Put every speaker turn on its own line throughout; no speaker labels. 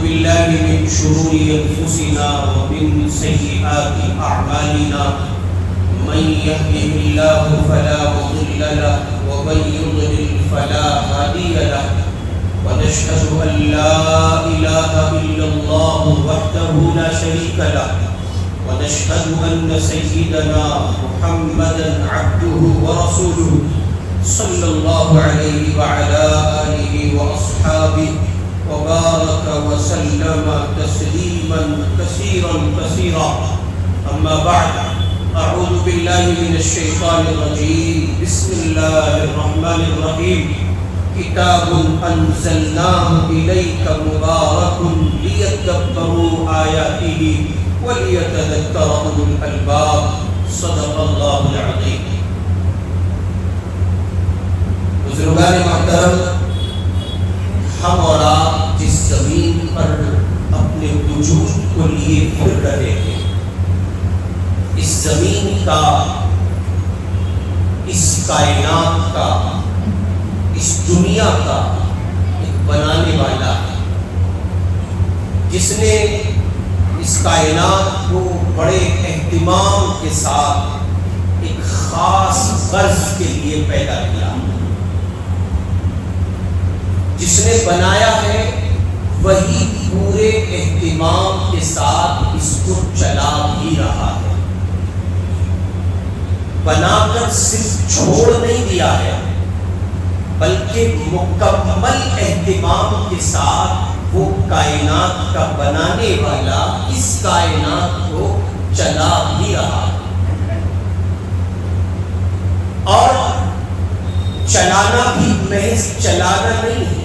بالله من شرور أنفسنا ومن سيئات أعمالنا من يهده الله فلا مضل له ومن يضلل فلا هادي له ونشهد أن لا إله إلا الله وحده لا شريك له ونشهد أن سيدنا محمدا عبده ورسوله صلى الله عليه وعلى آله وأصحابه وبارك وسلم تسليما كثيرا كثيرا. أما بعد، أعوذ بالله من الشيطان الرجيم. بسم الله الرحمن الرحيم. كتاب أنزلناه إليك مبارك ليدبروا آياته وليتذكر أولو الألباب. صدق الله العظيم. بزرگان محترم، ہم اور آپ جس زمین پر اپنے وجود کو لیے پھر رہے ہیں، اس زمین کا، اس کائنات کا، اس دنیا کا ایک بنانے والا ہے، جس نے اس کائنات کو بڑے اہتمام کے ساتھ ایک خاص غرض کے لیے پیدا کیا. جس نے بنایا ہے وہی پورے اہتمام کے ساتھ اس کو چلا بھی رہا ہے. بنا کر صرف چھوڑ نہیں دیا ہے، بلکہ مکمل اہتمام کے ساتھ وہ کائنات کا بنانے والا اس کائنات کو چلا بھی رہا ہے. اور چلانا بھی محض چلانا نہیں ہے،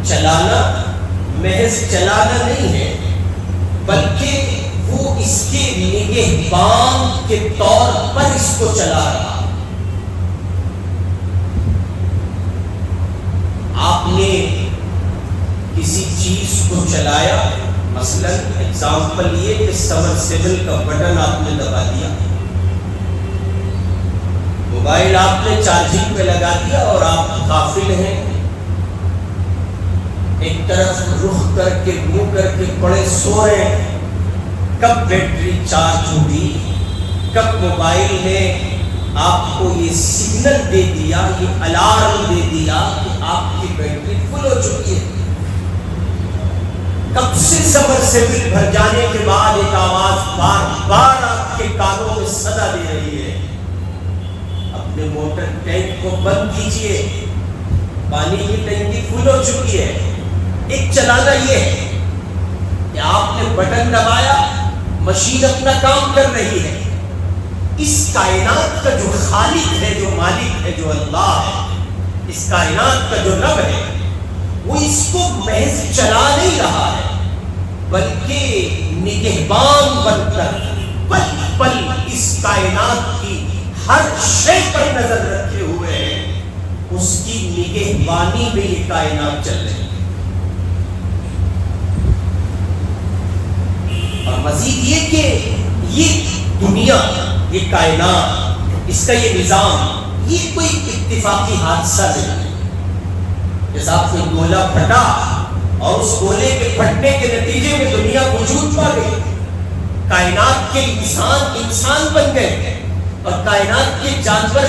چلانا محض چلانا نہیں ہے، بلکہ وہ اس کے نگہبان کے طور پر اس کو چلا رہا. آپ نے کسی چیز کو چلایا، مثلا ایگزامپل یہ کہ سبمرسیبل کا بٹن آپ نے دبا دیا، موبائل آپ نے چارجنگ پہ لگا دیا اور آپ غافل ہیں، ایک طرف رخ کر کے منہ کر کے پڑے سو رہے ہیں. کب بیٹری چارج ہوگی؟ کب موبائل نے آپ کو یہ سگنل دے دیا، یہ الارم دے دیا کہ آپ کی بیٹری فل ہو چکی ہے؟ کب سے سبمرسیبل بھر جانے کے بعد ایک آواز بار بار آپ کے کانوں میں صدا دے رہی ہے، اپنے موٹر ٹینک کو بند کیجئے، پانی کی ٹینکی فل ہو چکی ہے. ایک چلانا یہ ہے کہ آپ نے بٹن دبایا، مشین اپنا کام کر رہی ہے. اس کائنات کا جو خالق ہے، جو مالک ہے، جو اللہ ہے، اس کائنات کا جو رب ہے، وہ اس کو محض چلا نہیں رہا ہے، بلکہ نگہبان بن کر پل پل اس کائنات کی ہر شے پر نظر رکھے ہوئے ہیں. اس کی نگہبانی میں یہ کائنات چل رہی ہے. اور مزید یہ کہ یہ دنیا، یہ کائنات، اس کا یہ نظام، یہ کوئی اتفاقی حادثہ نہیں. جیسا آپ کوئی گولا پھٹا اور اس گولے کے پھٹنے کے نتیجے میں دنیا وجود پا گئی، کائنات کے انسان بن گئے اور کائنات کے جانور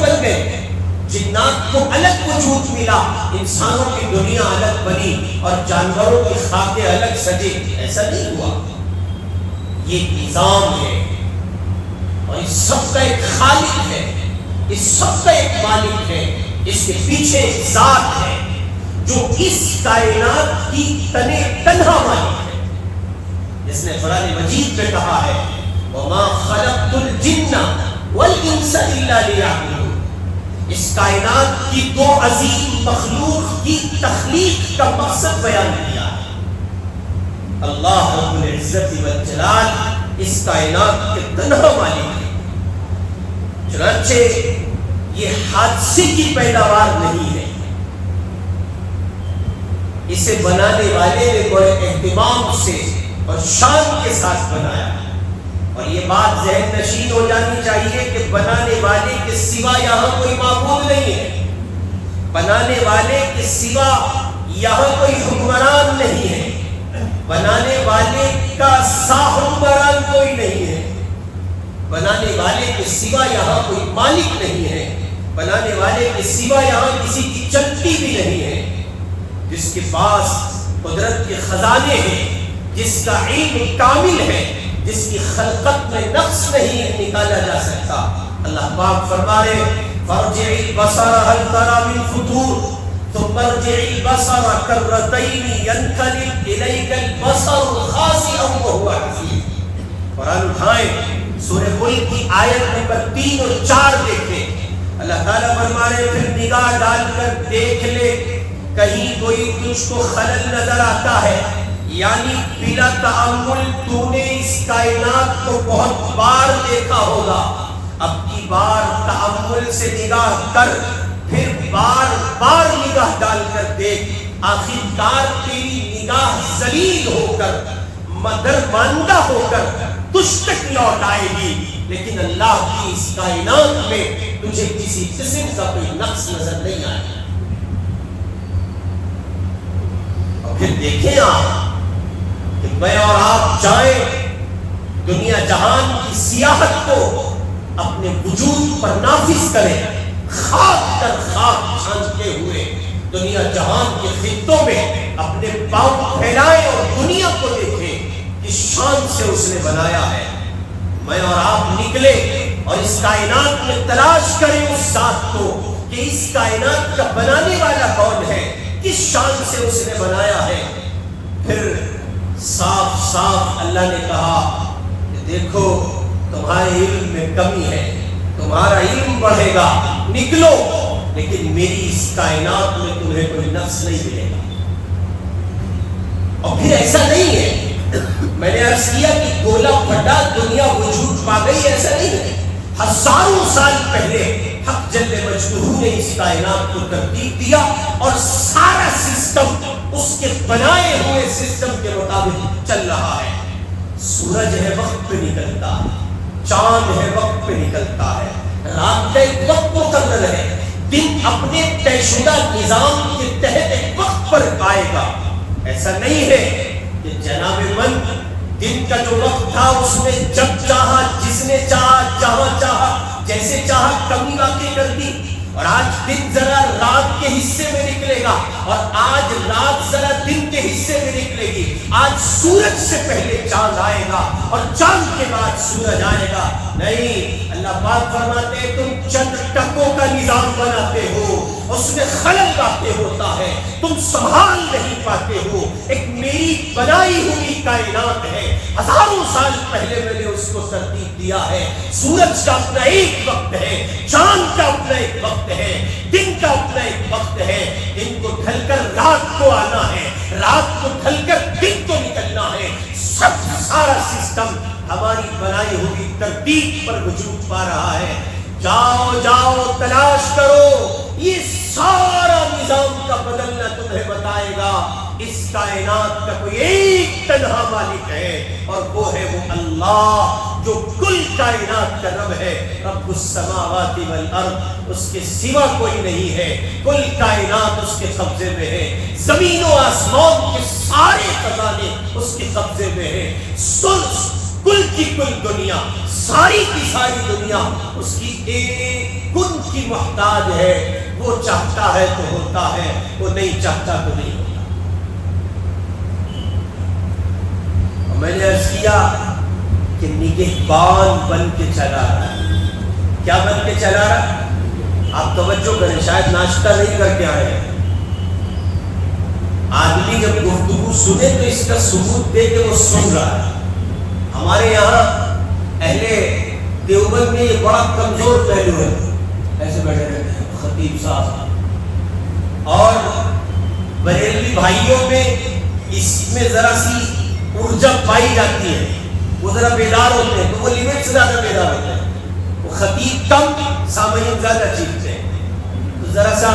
بن گئے، جنات کو الگ وجود ملا، انسانوں کی دنیا الگ بنی اور جانوروں کی خاکیں الگ سجے. ایسا نہیں ہوا. یہ نظام ہے اور اس سب کا ایک خالق ہے، اس سب کا ایک مالک ہے. اس کے پیچھے ایک ذات ہے جو اس کائنات کی تنہا مالک ہے، جس نے قرآن مجید میں کہا ہے وَمَا خَلَقْتُ الْجِنَّ وَالْإِنسَ إِلَّا لِيَعْبُدُونِ. اس کائنات کی دو عظیم مخلوق کی تخلیق کا مقصد بیان کیا ہے. اللہ رب العزت والجلال اس کائنات کے تنہا مالک ہے. چنانچہ یہ حادثے کی پیداوار نہیں ہے، اسے بنانے والے نے بڑے اہتمام سے اور شان کے ساتھ بنایا. اور یہ بات ذہن نشین ہو جانی چاہیے کہ بنانے والے کے سوا یہاں کوئی معبود نہیں ہے، بنانے والے کے سوا یہاں کوئی حکمران سوا یہاں کوئی مالک نہیں ہے، بنانے والے کے سوا یہاں کسی کی چلتی بھی نہیں ہے، جس کے پاس قدرت کے خزانے ہیں، جس کا علم کامل ہے، جس کی خلقت میں نقص نہیں نکالا جا سکتا۔ اللہ پاک فرما رہے فارجع البصر هل ترى من فطور ثم ارجع البصر كرتين ينقلب اليك البصر خاسئا وهو حسير۔ قرآن اٹھائیں، سورہ ملک کی آیت نمبر 3 اور 4 دیکھیں۔ اللہ تعالیٰ فرما رہے پھر نگاہ ڈال کر دیکھ لے کہیں کوئی تجھ کو خلل نظر آتا ہے، یعنی بلا تأمل تو نے اس کائنات کو بہت بار دیکھا ہوگا، اب کی بار تأمل سے نگاہ کر، پھر بار بار نگاہ ڈال کر دیکھ، آخر کار تیری نگاہ ذلیل ہو کر، درماندہ ہو کر تجھ تک لوٹ آئے گی، لیکن اللہ کی اس کائنات میں تجھے کسی قسم کا کوئی نقص نظر نہیں آئے گا۔ اور پھر دیکھیں آپ کہ میں اور آپ جائیں دنیا جہان کی سیاحت کو اپنے وجود پر نافذ کریں، خاک در خاک چھانتے ہوئے دنیا جہان کے خطوں میں اپنے پاؤں پھیلائیں اور دنیا کو دیکھیں کہ شان سے اس نے بنایا ہے۔ میں اور آپ نکلے اور اس کائنات میں تلاش کریں اس ذات کو کہ اس کائنات کا بنانے والا کون ہے، کس شان سے اس نے بنایا ہے۔ پھر صاف صاف اللہ نے کہا کہ دیکھو تمہارے علم میں کمی ہے، تمہارا علم بڑھے گا، نکلو، لیکن میری اس کائنات میں تمہیں کوئی نقص نہیں ملے گا۔ اور پھر ایسا نہیں ہے، میں نے عرض کیا کہ گولا پھٹا دنیا وجود پا گئی، ایسا نہیں ہے۔ ہزاروں سال پہلے حق جل مجدہ نے اس کائنات کو ترتیب دیا اور سارا سسٹم اس کے بنائے ہوئے سسٹم کے مطابق چل رہا ہے۔ سورج ہے وقت پہ نکلتا ہے، چاند ہے وقت پہ نکلتا ہے، رات کا ایک وقت مقرر ہے، دن اپنے طے شدہ نظام کے تحت ایک وقت پر آئے گا۔ ایسا نہیں ہے کہ جناب من دن کا جو وقت تھا اس میں جب چاہا، جس نے چاہا، جہاں چاہا، جیسے چاہا کمی واقع کر دی، اور آج دن ذرا رات کے حصے میں نکلے گا اور آج رات ذرا دن کے حصے میں نکلے گی، آج سورج سے پہلے چاند آئے گا اور چاند کے بعد سورج آئے گا۔ نہیں، اللہ پاک فرماتے ہیں تم چند ٹکوں کا نظام بناتے ہو، اس میں خلل واقع ہوتا ہے، تم سنبھال نہیں پاتے ہو۔ ایک میری بنائی ہوئی کائنات ہے، ہزاروں سال پہلے میں نے اس کو ترتیب دیا ہے۔ سورج کا اپنا ایک وقت ہے، چاند کا اپنا ایک وقت ہے، دن کا اپنا ایک وقت ہے۔ دن کو ڈھل کر رات کو آنا ہے، رات کو ڈھل کر دن کو نکلنا ہے۔ سب سارا سسٹم ہماری بنائی ہوئی ترتیب پر وجود پا رہا ہے۔ جاؤ جاؤ تلاش کرو، یہ سارا نظام کا بدلنا تمہیں بتائے گا اس کائنات کا کوئی ایک تنہا مالک ہے، اور وہ ہے وہ اللہ جو کل کائنات کا رب ہے۔ رب السماوات والارض، اس کے سوا کوئی نہیں ہے، کل کائنات اس کے قبضے میں ہے، زمین و آسمان کے سارے خزانے اس کے قبضے میں ہے، کل کی کل دنیا، ساری کی ساری دنیا اس کی ایک کن کی محتاج ہے۔ وہ چاہتا ہے تو ہوتا ہے، وہ نہیں چاہتا تو نہیں ہوتا۔ اور میں نے عرض کیا کہ نگہبان بن کے چلا رہا ہے۔ کیا بن کے چلا رہا ہے؟ آپ توجہ کریں، شاید ناشتہ نہیں کر کے آئے ہیں۔ آدمی جب گفتگو سنے تو اس کا ثبوت دے کہ وہ سن رہا ہے۔ ہمارے یہاں اہل دیوبند میں یہ بڑا کمزور پہلو ہے، ایسے بیٹھے رہتے ہیں خطیب صاحب، اور بریلوی بھائیوں میں اس میں ذرا سی ارجا پائی جاتی ہے، وہ ذرا بیدار ہوتے ہیں تو وہ لیمٹ سے زیادہ بیدار ہوتے ہیں، وہ خطیب کم سامعین زیادہ چیختے ہیں، تو ذرا سا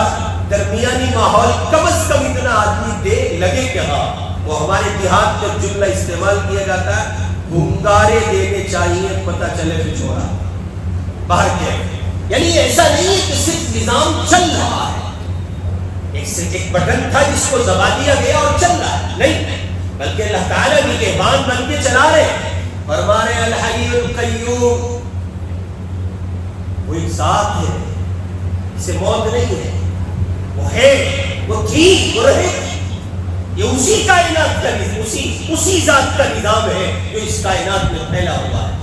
درمیانی ماحول کم از کم اتنا آدمی دے لگے کہ ہاں وہ ہمارے دیہات میں جملہ استعمال کیا جاتا ہے، ہنگارے دینے چاہیے پتہ چلے پچھوڑا باہر کیا ہے۔ یعنی ایسا نہیں ہے کہ صرف نظام چل رہا ہے، ایک بٹن تھا جس کو دبا دیا گیا اور چل رہا ہے، نہیں، بلکہ اللہ تعالیٰ نگہبان بن کے چلا رہے ہیں۔ فرما رہے الحی القیوم، وہ ایک ذات ہے، اسے موت نہیں ہے، وہ ہے، وہ تھی، وہ رہے گی۔ یہ اسی کائنات کا اسی ذات کا نظام ہے جو اس کائنات میں پھیلا ہوا ہے۔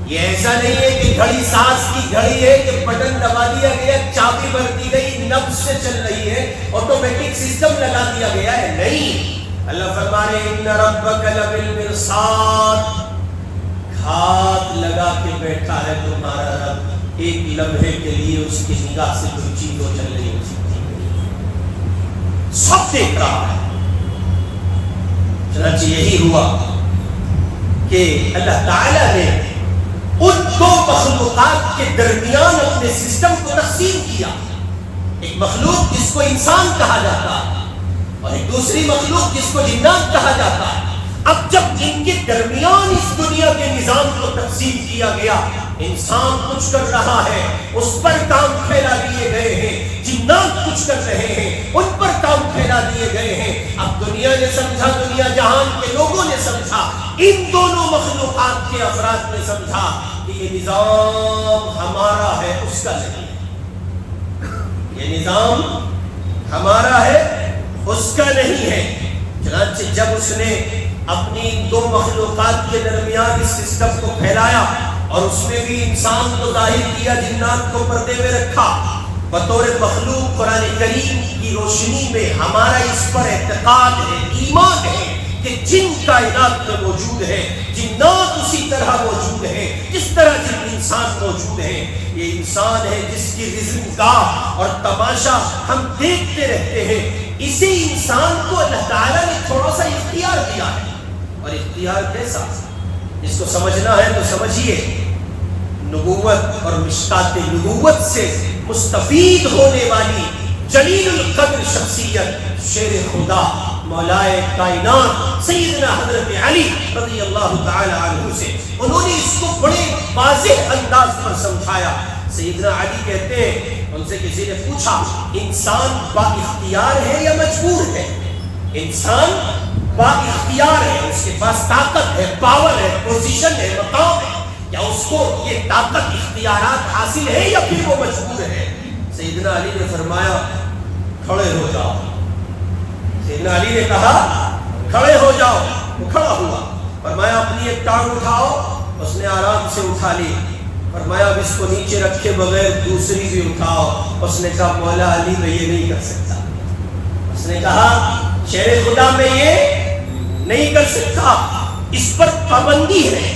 یہ ایسا نہیں ہے کہ گھڑی ساز کی گھڑی ہے کہ بٹن دبا دیا گیا، چابی بھر دی گئی، نبض سے چل رہی ہے، آٹومیٹک سسٹم لگا دیا گیا ہے، نہیں۔ اللہ فرما رہے ہیں ان ربک لبالمرصاد، ہاتھ لگا کے بیٹھا ہے تمہارا رب، ایک لمحے کے لیے اس کی نگاہ سے کوئی چیز ہو چل رہی ہو سکتی ہے، سب دیکھ رہا ہے۔ چنانچہ یہی ہوا کہ اللہ تعالیٰ نے ان دو مخلوقات کے درمیان اپنے سسٹم کو تقسیم کیا، ایک مخلوق جس کو انسان کہا جاتا ہے اور ایک دوسری مخلوق جس کو جنات کہا جاتا ہے۔ اب جب ان کے درمیان اس دنیا کے نظام کو تقسیم کیا گیا، انسان کچھ کر رہا ہے، اس پر کام پھیلا دیے گئے ہیں، جنات کچھ کر رہے ہیں، ان پر کام پھیلا دیے گئے ہیں۔ اب دنیا نے سمجھا، دنیا جہان کے لوگوں نے سمجھا، ان دونوں مخلوقات کے افراد نے سمجھا کہ یہ نظام ہمارا ہے، اس کا نہیں ہے، یہ نظام ہمارا ہے، اس کا نہیں ہے۔ چنانچہ جب اس نے اپنی دو مخلوقات کے درمیان اس سسٹم کو پھیلایا اور اس میں بھی انسان کو ظاہر کیا، جنات کو پردے میں رکھا، بطور مخلوق قرآن کریم کی روشنی میں ہمارا اس پر اعتقاد ہے، ایمان ہے کہ جن کائنات میں موجود ہے، جنات اسی طرح موجود ہے جس طرح جن انسان موجود ہے۔ یہ انسان ہے جس کی رزق گاہ اور تماشا ہم دیکھتے رہتے ہیں۔ اسی انسان کو اللہ تعالیٰ نے تھوڑا سا اختیار دیا ہے، اور اختیار کیسا؟ اس کو سمجھنا ہے تو سمجھیے، نبوت اور مشکات نبوت سے مستفید ہونے والی جلیل القدر شخصیت شیر خدا مولائے کائنات سیدنا حضرت علی رضی اللہ تعالی عنہ سے انہوں نے اس کو بڑے واضح انداز پر سمجھایا۔ سیدنا علی کہتے ہیں، ان سے کسی نے پوچھا انسان با اختیار ہے یا مجبور ہے؟ انسان با اختیار ہے، اس کے پاس طاقت ہے، پاور ہے، پوزیشن ہے، مقام ہے، یا اس کو یہ طاقت اختیارات حاصل ہے یا پھر وہ مجبور ہے؟ سیدنا علی نے فرمایا کھڑے ہو جاؤ۔ سیدنا علی نے کہا کھڑے ہو جاؤ، وہ کھڑا ہوا، فرمایا اپنی ایک ٹانگ اٹھاؤ، اس نے آرام سے اٹھا لی، فرمایا اب اس کو نیچے رکھے بغیر دوسری بھی اٹھاؤ۔ اس نے کہا مولا علی میں یہ نہیں کر سکتا، اس نے کہا شیر خدا میں یہ نہیں کر سکتا، اس پر پابندی ہے،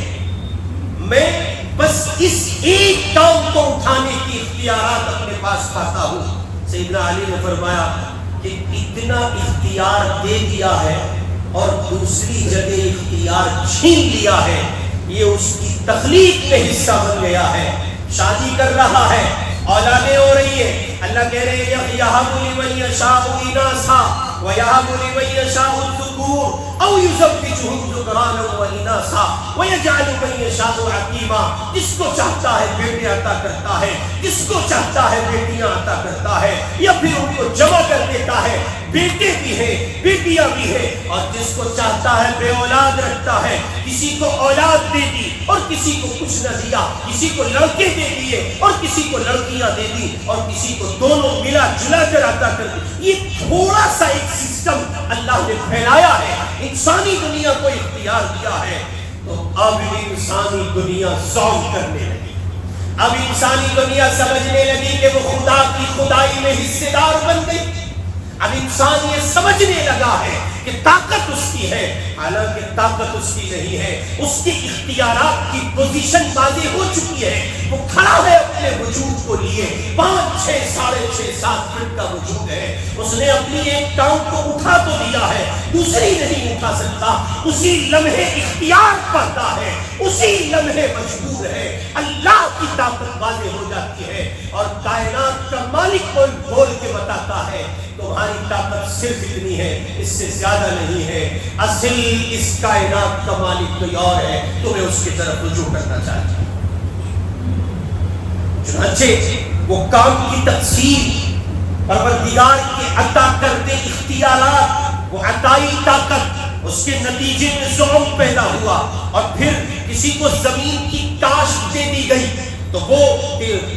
میں بس اس ایک ٹانگ کو اٹھانے کی اختیارات اپنے پاس پاتا ہوں۔ سیدنا علی نے فرمایا کہ اتنا اختیار دے دیا ہے اور دوسری جگہ اختیار چھین لیا ہے، یہ اس کی تخلیق میں حصہ بن گیا ہے۔ شادی کر رہا ہے، اولادیں ہو رہی ہے، اللہ کہہ رہے ہیں یَهَبُ لِمَن يَشَاءُ إِنَاثًا وَيَهَبُ لِمَن يَشَاءُ الذُّكُورَ أَوْ يُزَوِّجُهُمْ ذُكْرَانًا وَإِنَاثًا وَيَجْعَلُ مَن يَشَاءُ عَقِيمًا، جس کو چاہتا ہے بیٹے عطا کرتا ہے، جس کو چاہتا ہے بیٹیاں عطا کرتا ہے، یا پھر ان کو جمع کر دیتا ہے، بیٹے بھی ہیں بیٹیاں بھی ہیں، اور جس کو چاہتا ہے بے اولاد رکھتا ہے، کسی کو اولاد دے دی اور کسی کو کچھ نہ دیا، کسی کو لڑکے دے دیے اور کسی کو لڑکیاں دے دی، اور کسی کو دونوں ملا جلا کر عطا کر دی۔ یہ تھوڑا سا ایک سسٹم اللہ نے پھیلایا ہے، انسانی دنیا کو اختیار دیا ہے، تو اب انسانی دنیا ذوق کرنے لگی، اب انسانی دنیا سمجھنے لگی کہ وہ خدا کی خدائی میں حصے دار بن گئی۔ اب انسان یہ سمجھنے لگا ہے کہ طاقت اس کی ہے، حالانکہ طاقت اس کی نہیں ہے، اس کے اختیارات کی پوزیشن واضح ہو چکی ہے، وہ کھڑا ہے اپنے وجود کو لیے، 5 6 ساڑھے 6 7 فٹ کا وجود ہے، اس نے اپنی ایک ٹانگ کو اٹھا تو دیا ہے، دوسری نہیں اٹھا سکتا، اسی لمحے اختیار پاتا ہے، اسی لمحے مجبور ہے، اللہ کی طاقت واضح ہو جاتی ہے، اور کائنات کا مالک کوئی بول کے بتاتا ہے تمہاری طاقت صرف اتنی ہے، اس سے زیادہ نہیں ہے، اصل اس کائنات کا مالک کوئی اور ہے، تمہیں اس کی طرف رجوع کرنا چاہیے۔ چنانچہ وہ کام کی تقسیم، پروردگار کے عطا کردے اختیارات، وہ عطائی طاقت، اس کے نتیجے میں ظلم پیدا ہوا، اور پھر کسی کو زمین کی کاشت دے دی گئی، تو وہ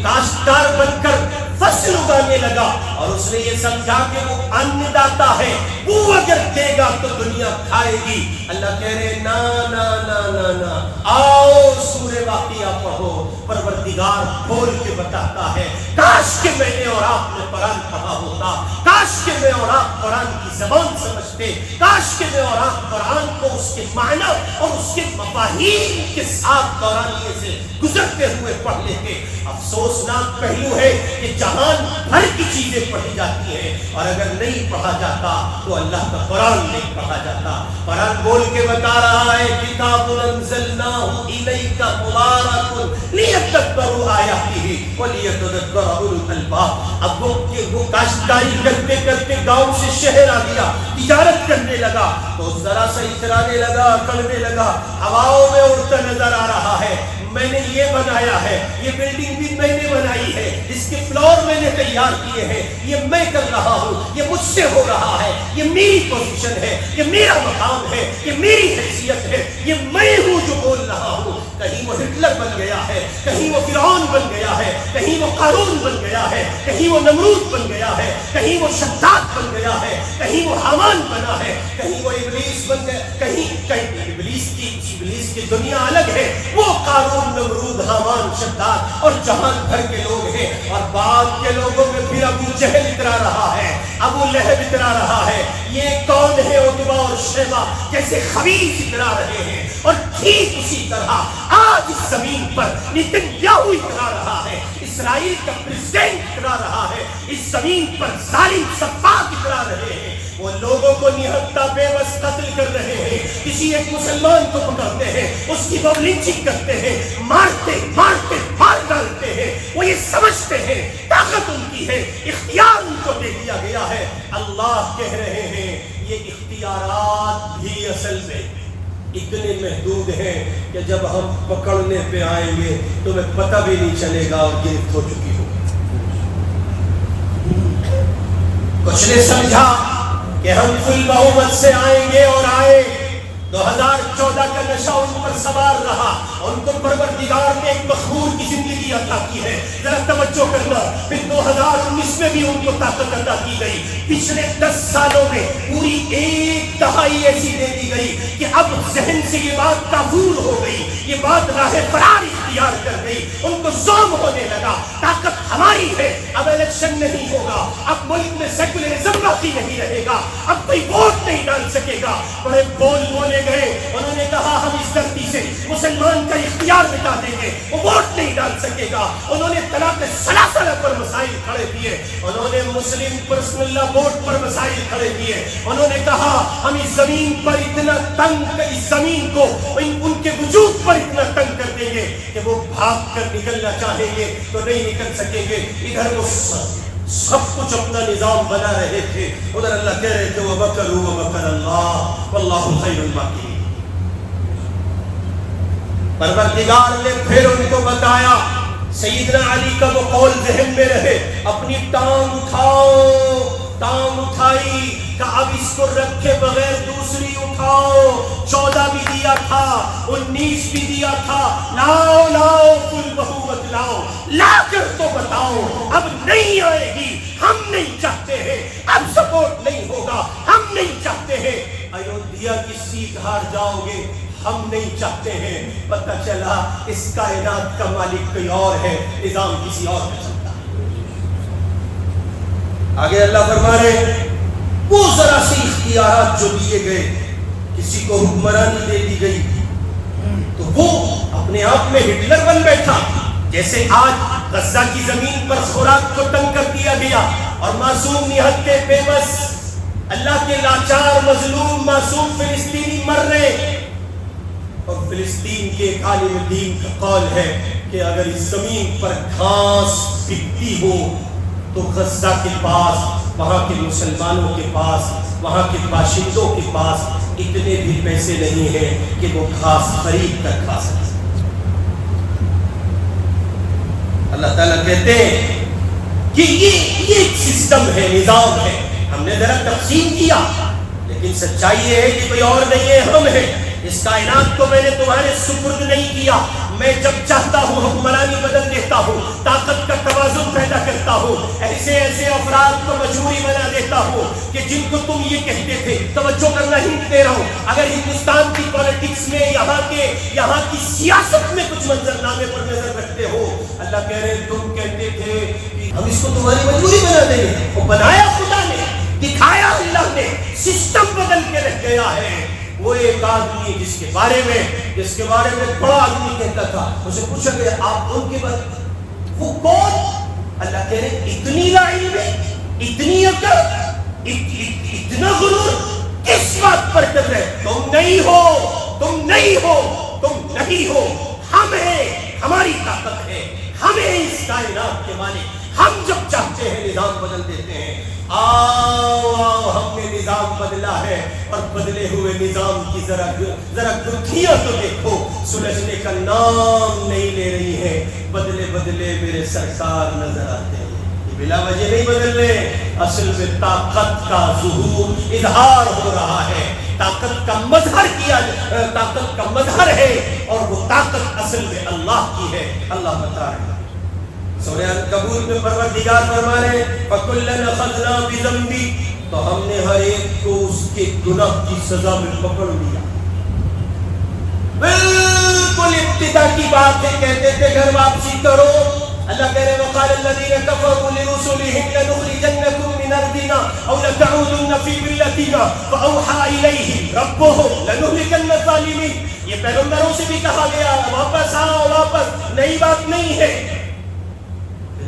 کاشتکار بن کر فصل اگانے لگا اور اس نے یہ سمجھا کہ وہ ان داتا ہے، وہ اگر دے گا تو دنیا کھائے گی۔ اللہ کہہ رہے نا نا نا نا نا، آؤ سورہ واقعہ پڑھو۔ پروردگار بول کے بتاتا ہے کاش کہ میں نے اور آپ نے قرآن پڑھا ہوتا، کاش کہ میں اور آپ قرآن کی زبان سمجھتے، کاش کہ میں اور آپ قرآن کو اس کے معنی اور اس کے مفاہیم کے ساتھ دورانیے سے گزرتے ہوئے پڑھ لیتے۔ افسوسناک پہلو ہے کہ جہان بھر کی چیزیں پڑھی جاتی ہیں اور اگر نہیں پڑھا جاتا تو اللہ کا قرآن نہیں پڑھا جاتا۔ قرآن بول کے بتا رہا ہے کتاب انزلناہ الیک مبارک لیدبروا آیاتہ ولیتذکر اولو الالباب۔ اب وہ کاشتکاری کرتے کرتے گاؤں سے شہر آ گیا، تجارت کرنے لگا تو ذرا سا اترانے لگا، اکڑنے لگا، ہواؤں میں اڑتا نظر آ رہا ہے۔ میں نے یہ بنایا ہے، یہ بلڈنگ بھی میں نے بنائی ہے، اس کے فلور میں نے تیار کیے ہیں، یہ میں کر رہا ہوں، یہ مجھ سے ہو رہا ہے، یہ میری پوزیشن ہے، یہ میرا مقام ہے، یہ میری حیثیت ہے، یہ میں ہوں جو بول رہا ہوں۔ کہیں وہ ہٹلر بن گیا ہے، کہیں وہ فرعون بن گیا ہے، کہیں وہ قارون بن گیا ہے، کہیں وہ نمرود بن گیا ہے، کہیں وہ شداد بن گیا ہے، کہیں وہ حامان بنا ہے، کہیں وہ ابلیس بن گیا، کہیں ابلیس کی دنیا الگ ہے، وہ قارون، نمرود، حامان، شداد اور جہان بھر کے لوگ ہیں۔ اور بعد کے لوگوں میں پھر ابو جہل اترا رہا ہے، ابو لہب اترا رہا ہے، یہ کون ہے عتبہ اور شیبہ جیسے خبیث اترا رہے ہیں۔ اور ٹھیک اسی طرح آج اس زمین پر نتنیاہو اترا رہا ہے، اسرائیل کا پریزیڈنٹ اترا رہا ہے، اس زمین پر ظالم سفاک اترا رہے ہیں، وہ لوگوں کو نہتہ بے بس قتل کر رہے ہیں، کسی ایک مسلمان کو پکڑتے ہیں، اس کی لنچنگ کرتے ہیں، مارتے مارتے مار ڈالتے ہیں۔ وہ یہ سمجھتے ہیں طاقت ان کی ہے، اختیار ان کو دے دیا گیا ہے۔ اللہ کہہ رہے ہیں یہ اختیارات بھی اصل میں اتنے محدود ہیں کہ جب ہم پکڑنے پہ آئیں گے تمہیں پتہ بھی نہیں چلے گا اور گرفت ہو چکی ہوگی۔ کچھ نے سمجھا کہ ہم فل بہومت سے آئیں گے اور آئے۔ 2014 کا نشہ ان پر سوار رہا، ان کو پروردگار نے ایک مخمور کی زندگی عطا کی ہے۔ ذرا توجہ کرنا، پھر 2019 میں بھی ان کو طاقت عطا کی گئی۔ پچھلے 10 سالوں میں پوری ایک دہائی ایسی دے دی گئی کہ اب ذہن سے یہ بات کافور ہو گئی، یہ بات راہ فرار اختیار کر گئی، ان کو زوم ہونے لگا طاقت ہماری ہے، اب الیکشن نہیں ہوگا، اب ملک میں سیکولرزم باقی نہیں رہے گا، اب کوئی ووٹ نہیں ڈال سکے گا۔ بڑے بولے گئے، انہوں نے کہا ہم اس دھرتی سے مسلمان کا اختیار مٹا دیں گے، وہ ووٹ نہیں ڈال سکے گا۔ انہوں نے طلاق ثلاثہ پر مسائل کھڑے کیے، انہوں نے مسلم پرسنل لا بورڈ پر مسائل کھڑے کیے، انہوں نے کہا ہم اس زمین پر اتنا تنگ، اس زمین کو ان کے وجود پر اتنا تنگ کر دیں گے کہ وہ بھاگ کر نکلنا چاہیں گے تو نہیں نکل سکیں گے۔ ادھر وہ سب کچھ اپنا نظام بنا رہے تھے، ادھر اللہ کہہ رہے تھے وَمَكَرُوا وَمَكَرَ اللَّهُ وَاللَّهُ خَيْرُ الْمَاكِرِينَ۔ پروردگار نے پھر ان کو بتایا، سیدنا علی کا وہ قول ذہن میں رہے، اپنی ٹانگ اٹھاؤ، ٹانگ اٹھائی کہ اب اس کو رکھے بغیر دوسری اٹھاؤ۔ 14 بھی دیا تھا، 19 بھی دیا تھا، لاؤ لاؤ فل بہومت لاؤ، لا کر تو بتاؤ۔ اب نہیں آئے گی، ہم نہیں چاہتے ہیں، اب سپورٹ نہیں ہوگا، ہم نہیں چاہتے ہیں۔ ایودھیا کی سیٹ ہار جاؤ گے، ہم نہیں چاہتے ہیں۔ پتہ چلا اس کائنات کا مالک کوئی اور ہے، نظام کسی اور کا چلتا ہے۔ آگے اللہ فرما رہے وہ ذرا سی اختیارات جو دیے گئے، کسی کو حکمرانی دے دی گئی تو وہ اپنے آپ میں ہٹلر بن بیٹھا۔ جیسے آج غزہ کی زمین پر خوراک کو تنگ کر دیا گیا اور معصوم نہتے بے بس اللہ کے لاچار مظلوم معصوم فلسطینی مر رہے، اور فلسطین کے ایک عالم دین کا قول ہے کہ اگر اس زمین پر گھاس بکتی ہو تو غزہ کے پاس، وہاں کے مسلمانوں کے پاس، وہاں کے باشندوں کے پاس اتنے بھی پیسے نہیں ہیں کہ وہ گھاس خرید کر کھا سکے۔ اللہ تعالیٰ کہتے ہیں کہ یہ ایک سسٹم ہے، نظام ہے، ہم نے ذرا تقسیم کیا، لیکن سچائی یہ ہے کہ کوئی اور نہیں ہے، ہم ہیں۔ اس کائنات کو میں نے تمہارے سپرد نہیں کیا. میں جب چاہتا ہوں حکمرانی بدل دیتا ہوں, طاقت کا توازن پیدا کرتا ہوں, ایسے ایسے افراد کو مجبوری بنا دیتا ہوں کہ جن کو تم یہ کہتے تھے. توجہ کرنا ہنٹ دے رہا ہوں, اگر ہندوستان کی پالیٹکس میں یہاں کی سیاست میں کچھ منظرنامے پر نظر رکھتے ہو, اللہ کہہ رہے تم کہتے تھے کہ ہم اس کو تمہاری مجبوری بنا دیں گے. وہ بنایا خدا نے, دکھایا اللہ نے, سسٹم بدل کے رکھ گیا ہے. وہ ایک آدمی جس کے بارے میں بڑا آدمی کہتا تھا, اسے پوچھا گیا آپ ان کے بارے وہ کون؟ اللہ کہہ رہے اتنی لا علم, اتنی عقل, اتنا غرور کس بات پر کر رہے؟ تم نہیں ہو, ہم ہیں, ہماری طاقت ہے, ہمیں اس کائنات کے مالک. ہم جب چاہتے ہیں نظام بدل دیتے ہیں. آؤ ہم نے نظام بدلا ہے, اور بدلے ہوئے نظام کی ذرا گتھیاں تو دیکھو, سلجھنے کا نام نہیں لے رہی ہیں. بدلے میرے سرکار نظر آتے ہیں. یہ بلا وجہ نہیں بدل رہے, اصل میں طاقت کا ظہور اظہار ہو رہا ہے. طاقت کا مظہر ہے, اور وہ طاقت اصل میں اللہ کی ہے. اللہ بتا رہے ہیں سورہ عنکبوت میں پروردگار فرما رہے ہیں فَكُلًّا أَخَذْنَا بِذَنبِهِ, تو ہم نے ہر ایک کو اس کے گناہ کی سزا میں پکڑ لیا. بالکل ابتدا کی بات ہے, کہتے تھے گھر واپسی کرو. اللہ کہہ رہے وَقَالَ الَّذِينَ كَفَرُوا لِرُسُلِهِمْ لَنُخْرِجَنَّكُم مِّنْ أَرْضِنَا أَوْ لَتَعُودُنَّ فِي مِلَّتِنَا فَأَوْحَىٰ إِلَيْهِمْ رَبُّهُمْ لَنُهْلِكَنَّ الظَّالِمِينَ. یہ پیغمبروں سے بھی کہا گیا واپس آؤ, واپس, نئی بات نہیں ہے.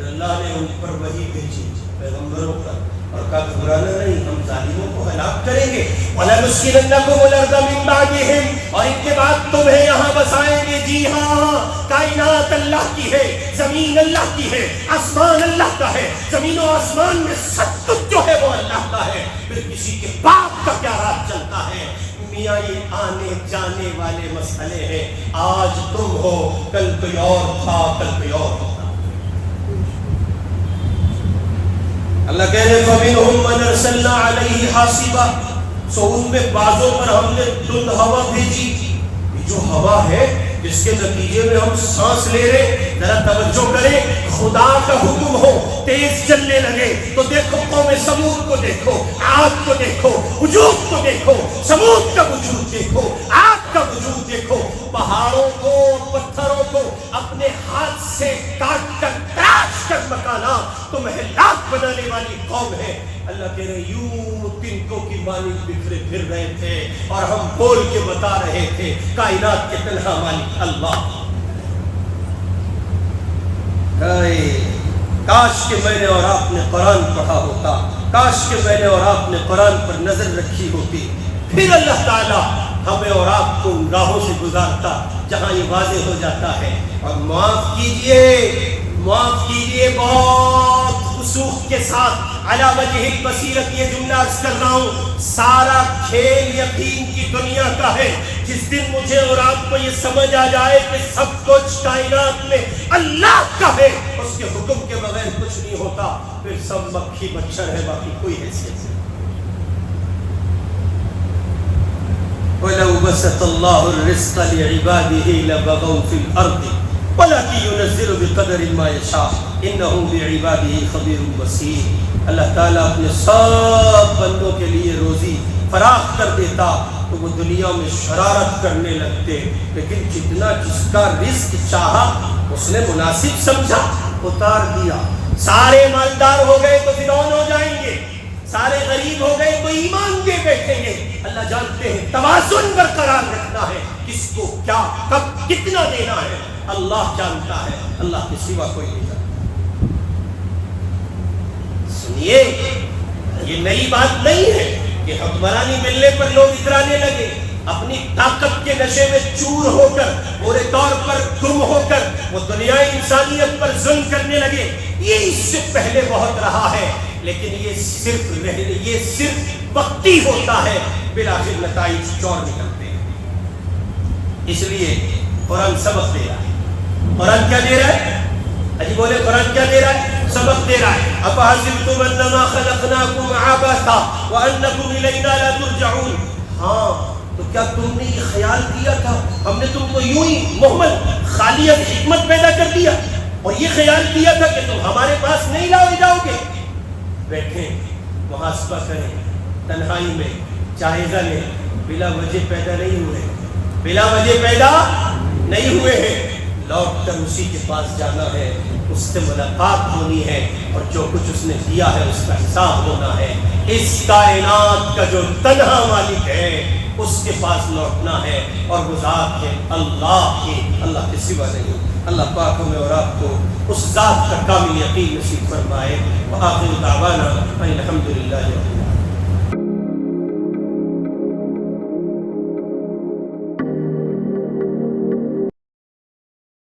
اللہ نے ان پر وحی بھیجی پیغمبروں پر, اور کہا گھبرانا نہیں, ہم ظالموں کو ہلاک کریں گے. وَلَنُسْكِنَنَّكُمُ الْأَرْضَ مِن بَعْدِهِمْ, اور ان کے بعد تمہیں یہاں بسائیں گے. جی ہاں, کائنات اللہ کی ہے, زمین اللہ کی ہے, آسمان اللہ کا ہے. زمین و آسمان میں سب کچھ جو ہے وہ اللہ کا ہے. پھر کسی کے باپ کا کیا راز چلتا ہے؟ میاں یہ آنے جانے والے مسئلے ہیں. آج تم ہو, کل کوئی اور تھا, کل کوئی اور تھا. اللہ کہہ رہے فَمِنْهُمْ مَنْ أَرْسَلْنَا عَلَيْهِ حَاصِبًا, سو ان میں بعضوں پر ہم نے دھند ہوا بھیجی. جو ہوا ہے جس کے نتیجے میں ہم سانس لے رہے, ذرا توجہ کریں, خدا کا حکم ہو, تیز چلنے لگے تو دیکھو قوم سمود کو دیکھو, عاد کو دیکھو, وجود کو دیکھو, سمود کا وجود دیکھو, عاد کا وجود دیکھو. پہاڑوں کو, پتھروں کو اپنے ہاتھ سے کاٹ کر تراش کر مکانات تو محلات بنانے والی قوم ہے. اللہ کہہ رہے یوں تنکوں کی مانند بکھرے پھر رہے تھے, اور ہم بول کے بتا رہے تھے کائنات کے تنہا مالک اللہ. کاش کہ میں نے اور آپ نے قرآن پڑھا ہوتا, کاش کہ میں نے اور آپ نے قرآن پر نظر رکھی ہوتی, پھر اللہ تعالیٰ ہمیں اور آپ کو ان راہوں سے گزارتا جہاں یہ واضح ہو جاتا ہے. اور معاف کیجئے بہت وسوخ کے ساتھ علی وجہ البصیرت یہ جملہ عرض کر رہا ہوں, سارا کھیل یقین کی دنیا کا ہے. جس دن مجھے اور آپ کو یہ سمجھ آ جائے کہ سب کچھ کائنات میں اللہ کا ہے, اس کے حکم کے بغیر کچھ نہیں ہوتا, پھر سب مکھی مچھر ہے, باقی کوئی حیثیت نہیں. وَلَوْ بَسَطَ اللَّهُ الرِّزْقَ لِعِبَادِهِ لَبَغَوْا فِي الْأَرْضِ وَلَكِنْ يُنَزِّلُ بِقَدَرٍ مَا يَشَاءُ إِنَّهُ بِعِبَادِهِ خَبِيرٌ بَصِيرٌ. اللہ تعالیٰ اپنے سب بندوں کے لیے روزی فراخ کر دیتا تو وہ دنیا میں شرارت کرنے لگتے, لیکن جتنا جس کا رزق چاہا اس نے مناسب سمجھا, اتار دیا. سارے مالدار ہو گئے تو فرعون ہو جائیں گے, سارے غریب ہو گئے تو ایمان دے بیٹھیں گے. اللہ جانتے ہیں توازن برقرار رکھنا ہے, کس کو کیا کب کتنا دینا ہے اللہ جانتا ہے, اللہ کے سوا کوئی نہیں جانتا. سنیے, یہ نئی بات نہیں ہے کہ حکمرانی ملنے پر لوگ اترانے لگے, اپنی طاقت کے نشے میں چور ہو کر, پورے طور پر گم ہو کر وہ دنیا انسانیت پر ظلم کرنے لگے. یہ اس سے پہلے بہت رہا ہے, لیکن یہ صرف وقتی ہوتا ہے, بالآخر نتائج چور نکلتے ہیں. اس لیے قرآن سبق دے رہا ہے. قرآن کیا دے رہا ہے؟ اجی بولے قرآن کیا دے رہا ہے؟ سبق دے رہا ہے. افحسبتم انما خلقناکم عبثا وانکم الینا لا ترجعون. ہاں, تو کیا تم نے یہ خیال کیا تھا ہم نے تم کو یوں ہی محمل خالیت حکمت پیدا کر دیا اور یہ خیال کیا تھا کہ تم ہمارے پاس نہیں جاؤ گے؟ بیٹھیں، محاسبہ کریں، تنہائی میں جائزہ لیں، بلا وجہ پیدا نہیں ہوئے، بلا وجہ پیدا نہیں ہوئے ہیں، لوٹ کر اسی کے پاس جانا ہے، اس سے ملاقات ہونی ہے، اور جو کچھ اس نے دیا ہے اس کا حساب ہونا ہے۔ اس کائنات کا جو تنہا مالک ہے اس کے پاس لوٹنا ہے، اور وہ ذات ہے اللہ کی، اللہ کے سوا نہیں۔ اللہ پاک ہمیں اور آپ کو اس ذات کا کامل یقین نصیب فرمائے۔ وآخر دعوانا الحمدللہ۔